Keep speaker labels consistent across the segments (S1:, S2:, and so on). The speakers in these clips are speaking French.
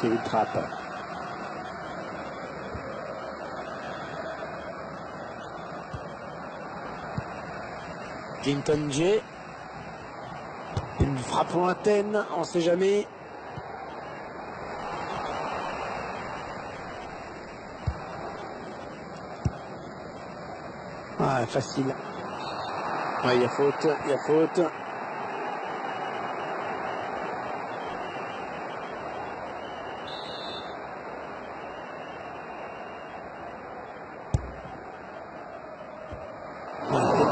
S1: C'est une trappe. Clinton J. Une frappe lointaine, on ne sait jamais. Ah, facile. Ouais, il y a faute, il y a faute.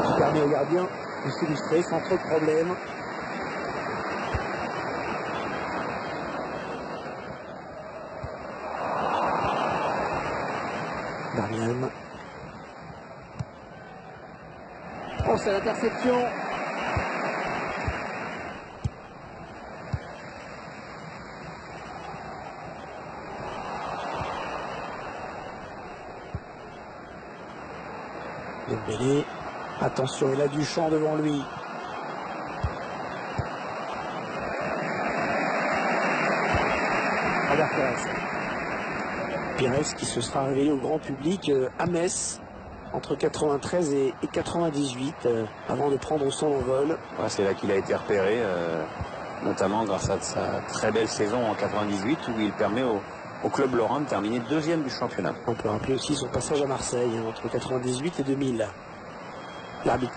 S1: Qui permet au gardien de s'illustrer sans trop de problèmes. Darian. Oh, c'est l'interception. Dembélé. Attention, il a du champ devant lui. Pires qui se sera révélé au grand public à Metz entre 93 et 98 avant de prendre son envol.
S2: Ouais, c'est là qu'il a été repéré, notamment grâce à sa très belle saison en 98 où il permet au club lorrain de terminer deuxième du championnat.
S1: On peut rappeler aussi son passage à Marseille entre 98 et 2000. L'arbitre.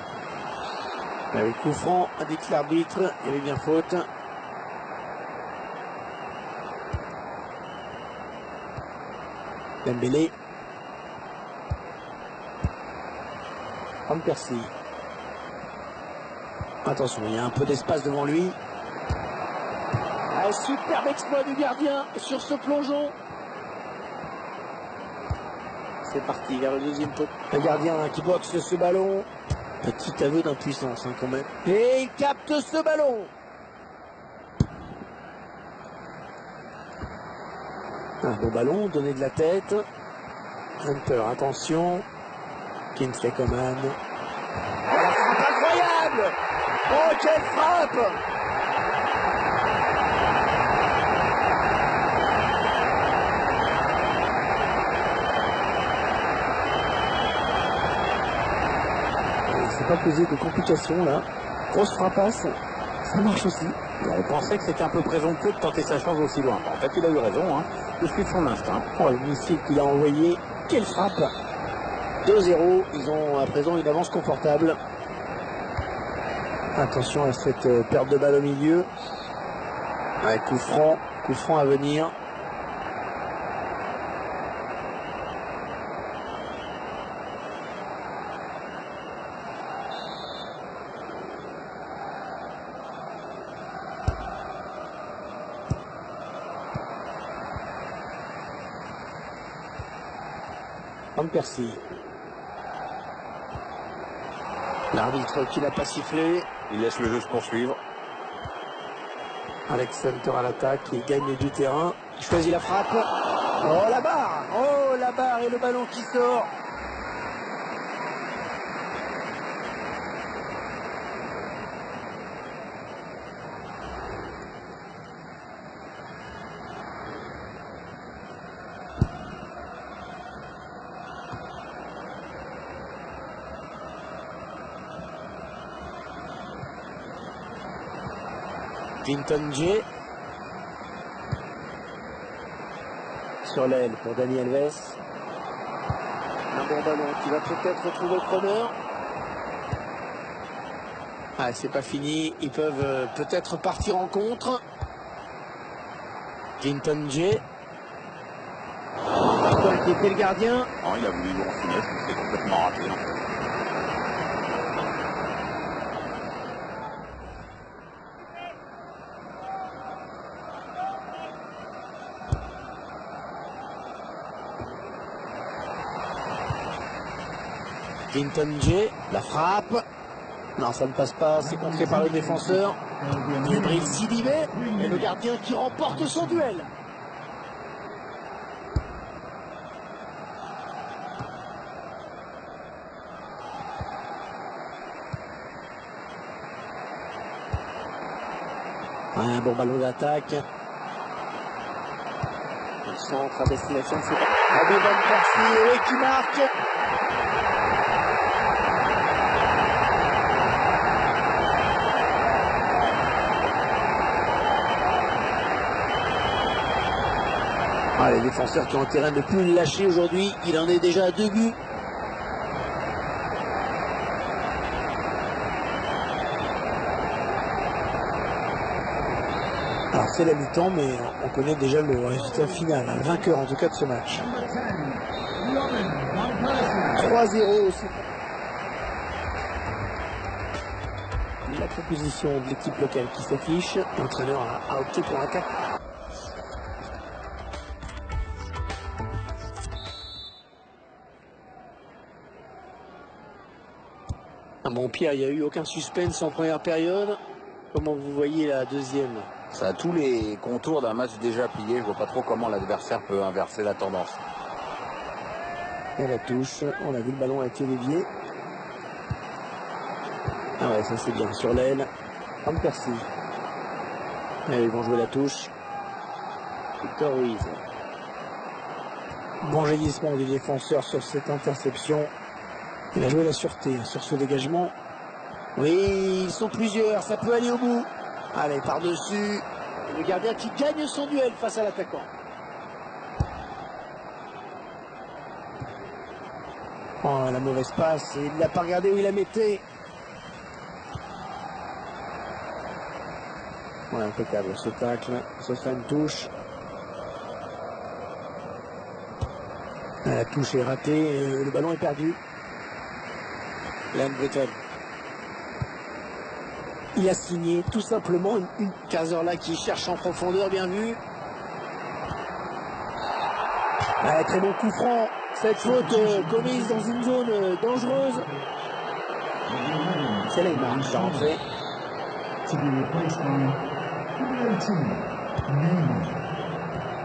S1: Avec coup franc, indique l'arbitre, il y avait bien faute. Dembélé. Van Persie. Attention, il y a un peu d'espace devant lui. Ah, superbe exploit du gardien sur ce plongeon. C'est parti vers le deuxième pot. Le gardien qui boxe ce ballon. Petit aveu d'impuissance quand même. Et il capte ce ballon. Un bon ballon, donné de la tête. Hunter, attention. Kingsley Coman. Oh, la frappe incroyable! Oh, quelle frappe! Il s'est pas posé de complications là. Grosse frappasse, ça marche aussi.
S2: On pensait que c'était un peu présomptueux de tenter sa chance aussi loin. En fait, il a eu raison, de suivre son instinct.
S1: Oh, le missile qu'il a envoyé, quelle frappe! 2-0, ils ont à présent une avance confortable. Attention à cette perte de balle au milieu. Ouais, coup franc à venir. Van Persie. L'arbitre qui n'a pas sifflé.
S2: Il laisse le jeu se poursuivre.
S1: Alex Hunter à l'attaque, il gagne du terrain. Il choisit la frappe. Oh la barre! Oh la barre et le ballon qui sort. Clinton J. Sur l'aile pour Dani Alves. Un bon ballon qui va peut-être trouver le preneur. Ah, c'est pas fini. Ils peuvent peut-être partir en contre. Clinton J. Il peut inquiéter le gardien.
S2: Non, il a voulu en finesse, mais c'est complètement raté.
S1: Clinton J. La frappe. Non, ça ne passe pas. C'est contré par le défenseur. Djibril Sidibé. Et le gardien qui remporte son duel. Un bon ballon d'attaque. Le centre à destination de ses pas. De Van Persie qui marque. Ah, les défenseurs qui ont intérêt de ne plus le lâcher aujourd'hui. Il en est déjà à 2 buts. Alors c'est la mi-temps, mais on connaît déjà le résultat final, un vainqueur en tout cas de ce match. 3-0 aussi. La proposition de l'équipe locale qui s'affiche, l'entraîneur a opté pour un 4. Ah bon Pierre, il n'y a eu aucun suspense en première période. Comment vous voyez la deuxième?
S2: Ça a tous les contours d'un match déjà plié. Je vois pas trop comment l'adversaire peut inverser la tendance.
S1: Et la touche, on a vu le ballon a été dévié. Ah ouais, ça c'est bien, sur l'aile. Van Persie. Et ils vont jouer la touche. Victor Ruiz. Bon jaillissement des défenseurs sur cette interception. Il a joué la sûreté sur ce dégagement. Oui, ils sont plusieurs, ça peut aller au bout. Allez, par-dessus. Le gardien qui gagne son duel face à l'attaquant. Oh, la mauvaise passe. Il n'a pas regardé où il la mettait. Ouais, impeccable ce tacle. Ce sera une touche. La touche est ratée. Le ballon est perdu. Ian Britton. Il a signé tout simplement une Cazorla qui cherche en profondeur, bien vu. Ah, très bon coup franc. Cette faute commise dans une zone dangereuse. C'est là, il marque, ça rentrait.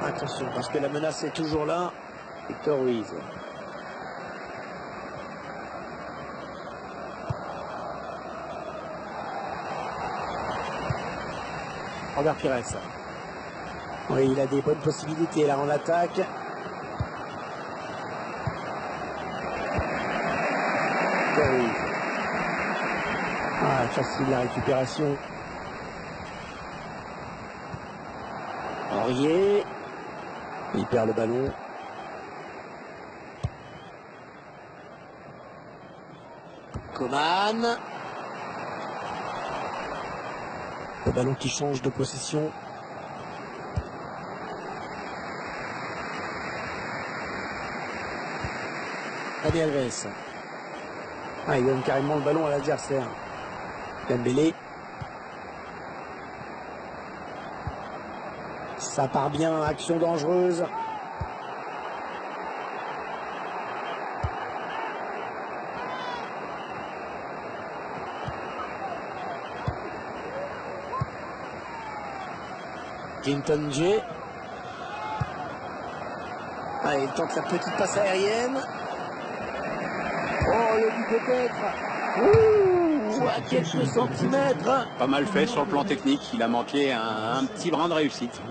S1: Attention, parce que la menace est toujours là. Victor Ruiz. Robert Pires. Oui, il a des bonnes possibilités là en attaque. Ah, facile la récupération. Aurier. Il perd le ballon. Coman. Le ballon qui change de possession. Dani Alves. Ah, il donne carrément le ballon à l'adversaire. Dembélé. Ça part bien, action dangereuse. Kintonje. Ah, il tente la petite passe aérienne. Oh, le but peut-être. Ouh, à quelques centimètres.
S2: Pas mal fait sur le plan technique. Il a manqué un petit brin de réussite.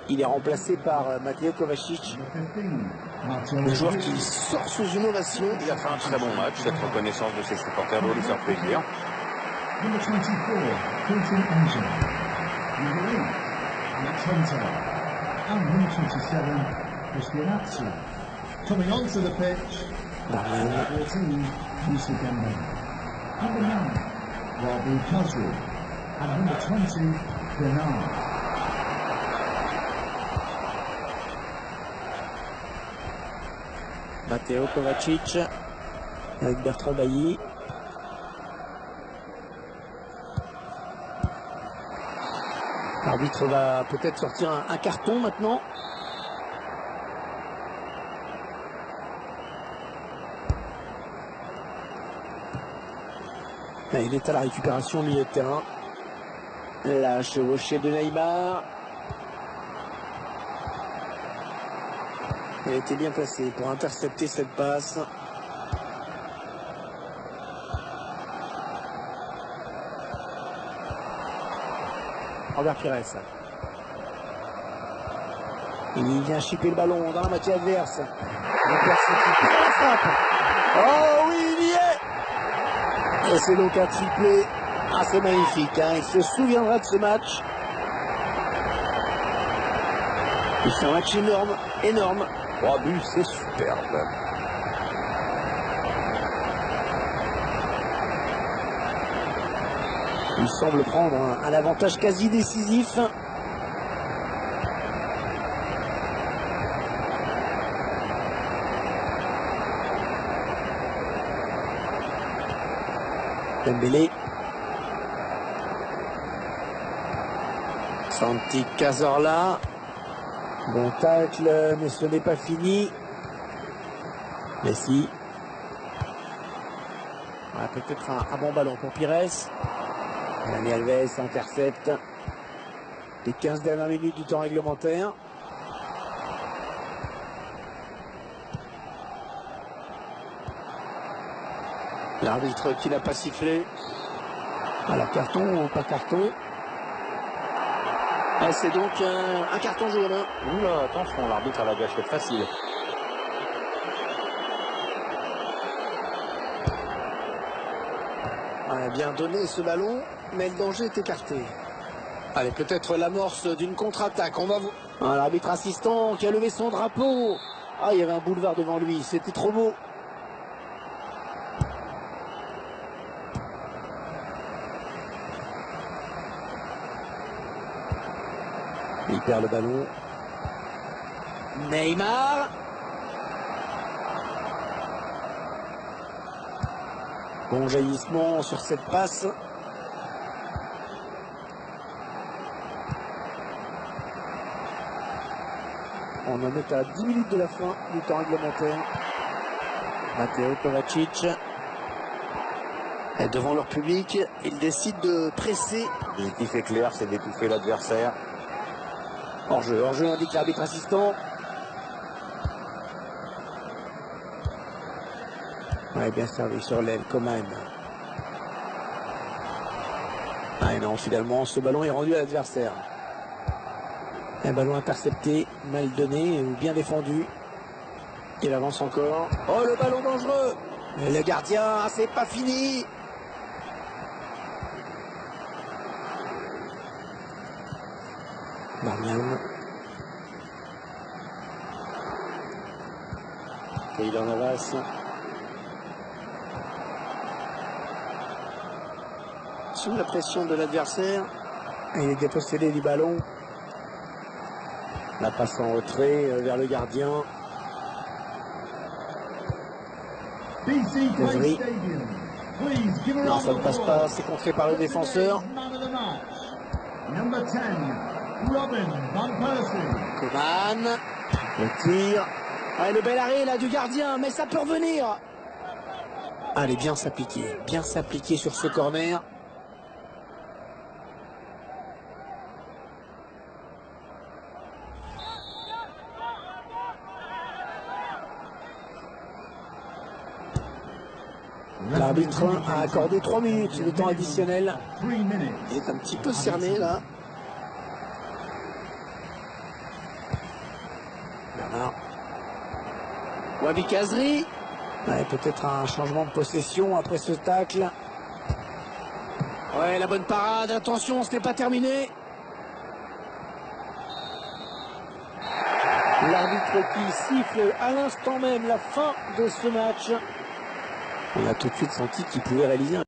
S1: Il est remplacé par Mateo Kovacic, le joueur qui sort sous une ovation.
S2: Il a fait un très bon match. Cette reconnaissance de ses supporters doit lui faire plaisir.
S3: Number 24, Quinton Engine. Number 8, Max Hunter. And number 27, Christian Atsu. Coming onto the pitch, number 14, Musa Dembele. Number 9, Rabi Khazri. And number 20, Bernard.
S1: Mateo Kovacic avec Bertrand Bailly. L'arbitre va peut-être sortir un carton maintenant. Il est à la récupération au milieu de terrain. La chevauchée de Neymar. Il a été bien placé pour intercepter cette passe. Robert Pires. Il vient chipper le ballon dans la moitié adverse. Oh oui, il y est! Et c'est donc un triplé. Ah, c'est magnifique, hein. Il se souviendra de ce match. C'est un match énorme, énorme.
S2: 3 buts, c'est superbe.
S1: Il semble prendre un avantage quasi décisif. Dembélé. Santi Cazorla. Bon tacle, mais ce n'est pas fini. Messi. Ouais, peut-être un bon ballon pour Pires. Dani Alves intercepte. Les 15 dernières minutes du temps réglementaire. L'arbitre qui n'a pas sifflé. Alors carton ou pas carton? C'est donc un carton jaune.
S2: Oula, attention, l'arbitre a la gâchette facile.
S1: On a bien donné ce ballon, mais le danger est écarté. Allez, peut-être l'amorce d'une contre-attaque. On va voir. L'arbitre assistant qui a levé son drapeau. Ah, il y avait un boulevard devant lui. C'était trop beau. Il perd le ballon. Neymar. Bon jaillissement sur cette passe. On en est à 10 minutes de la fin du temps réglementaire. Matteo Kovacic. Et devant leur public, ils décident de presser.
S2: L'objectif est clair, c'est d'étouffer l'adversaire.
S1: Hors-jeu, indique l'arbitre assistant. Ouais, bien servi sur l'aile, Coman. Ah non, finalement, ce ballon est rendu à l'adversaire. Un ballon intercepté, mal donné ou bien défendu. Il avance encore. Oh, le ballon dangereux! Et le gardien, c'est pas fini! Marmion. Et il en avance. Sous la pression de l'adversaire. Il est dépossédé du ballon. La passe en retrait vers le gardien.
S3: Ouvry.
S1: Non, ça ne passe pas. C'est contré par le défenseur.
S3: Number 10, Robin Van Persie.
S1: Coman. Le tir. Ah, le bel arrêt là du gardien, mais ça peut revenir. Allez, bien s'appliquer sur ce corner. L'arbitre a accordé 3 minutes de temps additionnel.
S3: 3 minutes.
S1: Il est un petit peu cerné là. Bernard. Wabi Kazri. Ouais, peut-être un changement de possession après ce tacle. Ouais, la bonne parade. Attention, ce n'est pas terminé. L'arbitre qui siffle à l'instant même la fin de ce match. On a tout de suite senti qu'il pouvait réaliser un